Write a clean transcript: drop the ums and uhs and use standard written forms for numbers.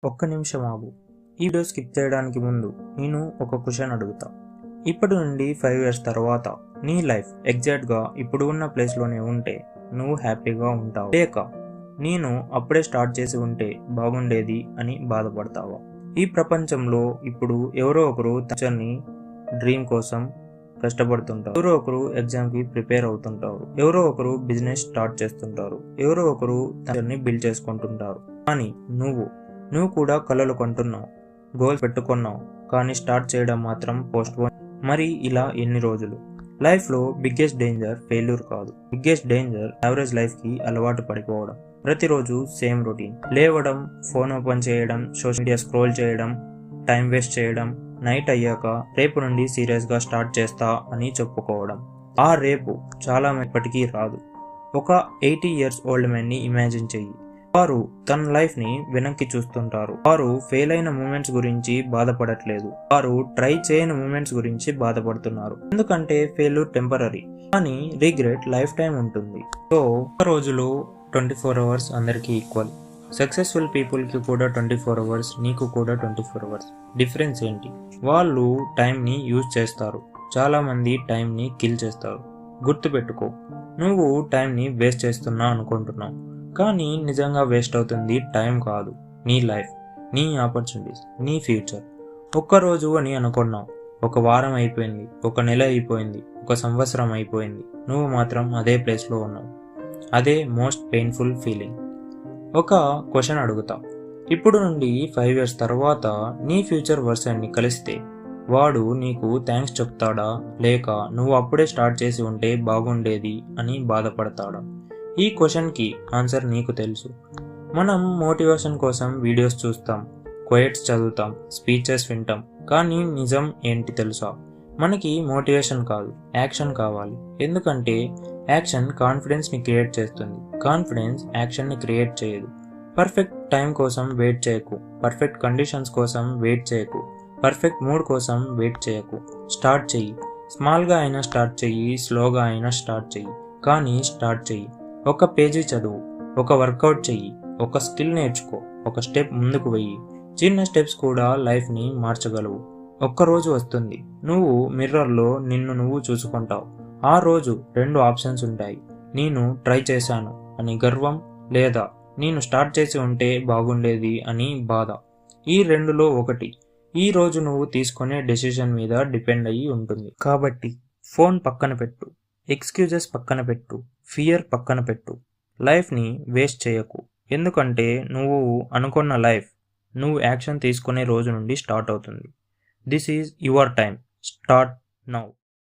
ఒక్క నిమిషం ఆగు. ఈ వీడియో స్కిప్ చేయడానికి ముందు నేను ఒక క్వశ్చన్ అడుగుతా. ఇప్పటి నుండి 5 years తర్వాత నీ లైఫ్ ఎగ్జాక్ట్గా ఇప్పుడు ఉన్న ప్లేస్లోనే ఉంటే నువ్వు హ్యాపీగా ఉంటావు, లేక నేను అప్పుడే స్టార్ట్ చేసి ఉంటే బాగుండేది అని బాధపడతావా? ఈ ప్రపంచంలో ఇప్పుడు ఎవరో ఒకరు తనని డ్రీమ్ కోసం కష్టపడుతుంటారు, ఎవరో ఒకరు ఎగ్జామ్కి ప్రిపేర్ అవుతుంటారు, ఎవరో ఒకరు బిజినెస్ స్టార్ట్ చేస్తుంటారు, ఎవరో ఒకరు తనని బిల్డ్ చేసుకుంటుంటారు. కానీ నువ్వు కూడా కలలు కంటున్నావు, గోల్ పెట్టుకున్నావు, కానీ స్టార్ట్ చేయడం మాత్రం పోస్ట్పోన్. మరి ఇలా ఎన్ని రోజులు? లైఫ్లో బిగ్గెస్ట్ డేంజర్ ఫెయిల్యూర్ కాదు, బిగ్గెస్ట్ డేంజర్ యావరేజ్ లైఫ్కి అలవాటు పడిపోవడం. ప్రతిరోజు సేమ్ రొటీన్, లేవడం, ఫోన్ ఓపెన్ చేయడం, సోషల్ మీడియా స్క్రోల్ చేయడం, టైం వేస్ట్ చేయడం, నైట్ అయ్యాక రేపు నుండి సీరియస్గా స్టార్ట్ చేస్తా అని చెప్పుకోవడం. ఆ రేపు చాలా ఇప్పటికీ రాదు. ఒక 80 years ఓల్డ్ మ్యాన్ని ఇమాజిన్ చెయ్యి. వారు తన లైఫ్ని వెనక్కి చూస్తుంటారు. వారు ఫెయిల్ అయిన మూమెంట్స్ గురించి బాధపడట్లేదు, వారు ట్రై చేయని మూమెంట్స్ గురించి బాధపడుతున్నారు. ఎందుకంటే ఫెయిల్యూర్ టెంపరీ, కానీ రిగ్రెట్ లైఫ్ టైం ఉంటుంది. సో ఒక రోజులో 24 hours అందరికీ ఈక్వల్. సక్సెస్ఫుల్ పీపుల్కి కూడా 24 hours, నీకు కూడా 24 hours. డిఫరెన్స్ ఏంటి? వాళ్ళు టైంని యూజ్ చేస్తారు, చాలామంది టైంని కిల్ చేస్తారు. గుర్తుపెట్టుకో, నువ్వు టైంని వేస్ట్ చేస్తున్నా అనుకుంటున్నావు, కానీ నిజంగా వేస్ట్ అవుతుంది టైం కాదు, నీ లైఫ్, నీ ఆపర్చునిటీస్, నీ ఫ్యూచర్. ఒక్కరోజు అని అనుకున్నావు, ఒక వారం అయిపోయింది, ఒక నెల అయిపోయింది, ఒక సంవత్సరం అయిపోయింది, నువ్వు మాత్రం అదే ప్లేస్లో ఉన్నావు. అదే మోస్ట్ పెయిన్ఫుల్ ఫీలింగ్. ఒక క్వశ్చన్ అడుగుతా. ఇప్పుడు నుండి 5 years తర్వాత నీ ఫ్యూచర్ వర్షన్ని కలిస్తే వాడు నీకు థ్యాంక్స్ చెప్తాడా, లేక నువ్వు అప్పుడే స్టార్ట్ చేసి ఉంటే బాగుండేది అని బాధపడతాడా? ఈ క్వశ్చన్కి ఆన్సర్ నీకు తెలుసు. మనం మోటివేషన్ కోసం వీడియోస్ చూస్తాం, క్వైట్స్ చదువుతాం, స్పీచెస్ వింటాం, కానీ నిజం ఏంటి తెలుసా? మనకి మోటివేషన్ కాదు, యాక్షన్ కావాలి. ఎందుకంటే యాక్షన్ కాన్ఫిడెన్స్ని క్రియేట్ చేస్తుంది, కాన్ఫిడెన్స్ యాక్షన్ని క్రియేట్ చేయదు. పర్ఫెక్ట్ టైం కోసం వెయిట్ చేయకు, పర్ఫెక్ట్ కండిషన్స్ కోసం వెయిట్ చేయకు, పర్ఫెక్ట్ మూడ్ కోసం వెయిట్ చేయకు. స్టార్ట్ చెయ్యి. స్మాల్గా అయినా స్టార్ట్ చెయ్యి, స్లోగా అయినా స్టార్ట్ చెయ్యి, కానీ స్టార్ట్ చెయ్యి. ఒక పేజీ చదువు, ఒక వర్కౌట్ చెయ్యి, ఒక స్కిల్ నేర్చుకో, ఒక స్టెప్ ముందుకు వెయ్యి. చిన్న స్టెప్స్ కూడా లైఫ్ని మార్చగలవు. ఒక్కరోజు వస్తుంది, నువ్వు మిర్రర్లో నిన్ను నువ్వు చూసుకుంటావు. ఆ రోజు 2 ఆప్షన్స్ ఉంటాయి: నేను ట్రై చేశాను అని గర్వం, లేదా నేను స్టార్ట్ చేసి ఉంటే బాగుండేది అని బాధ. ఈ రెండులో ఒకటి ఈ రోజు నువ్వు తీసుకునే డెసిషన్ మీద డిపెండ్ అయ్యి ఉంటుంది. కాబట్టి ఫోన్ పక్కన పెట్టు, ఎక్స్క్యూజెస్ పక్కన పెట్టు, ఫియర్ పక్కన పెట్టు. లైఫ్ని వేస్ట్ చేయకు, ఎందుకంటే నువ్వు అనుకున్న లైఫ్ నువ్వు యాక్షన్ తీసుకునే రోజు నుండి స్టార్ట్ అవుతుంది. This is your time. Start now.